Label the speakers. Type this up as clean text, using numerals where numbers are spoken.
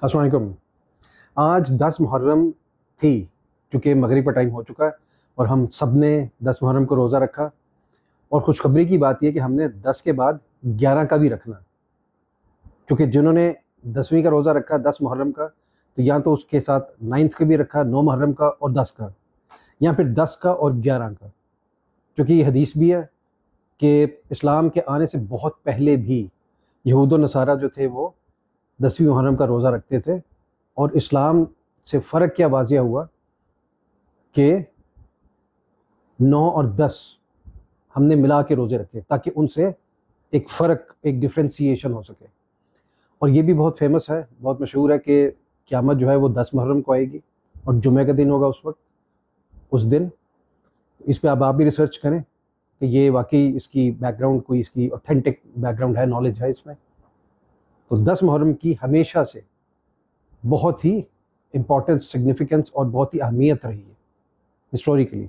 Speaker 1: السلام علیکم۔ آج 10 محرم تھی، چونکہ مغرب کا ٹائم ہو چکا ہے اور ہم سب نے 10 محرم کو روزہ رکھا، اور خوشخبری کی بات یہ کہ ہم نے 10 کے بعد 11 کا بھی رکھنا، چونکہ جنہوں نے 10ویں کا روزہ رکھا 10 محرم کا، تو یا تو اس کے ساتھ 9 کا بھی رکھا 9 محرم کا اور 10 کا، یا پھر 10 کا اور 11 کا، چونکہ یہ حدیث بھی ہے کہ اسلام کے آنے سے بہت پہلے بھی یہود و نصارہ جو تھے وہ 10ویں محرم کا روزہ رکھتے تھے، اور اسلام سے فرق کیا واضح ہوا کہ 9 اور 10 ہم نے ملا کے روزے رکھے تاکہ ان سے ایک فرق، ایک ڈفرینسیشن ہو سکے۔ اور یہ بھی بہت فیمس ہے، بہت مشہور ہے کہ قیامت جو ہے وہ 10 محرم کو آئے گی اور جمعہ کا دن ہوگا اس دن۔ اس پہ اب آپ بھی ریسرچ کریں کہ یہ واقعی اس کی بیک گراؤنڈ، کوئی اس کی اوتھینٹک بیک گراؤنڈ ہے، نالج ہے اس میں۔ تو 10 محرم کی ہمیشہ سے بہت ہی امپورٹنس، سگنیفیکنس اور بہت ہی اہمیت رہی ہے ہسٹوریکلی۔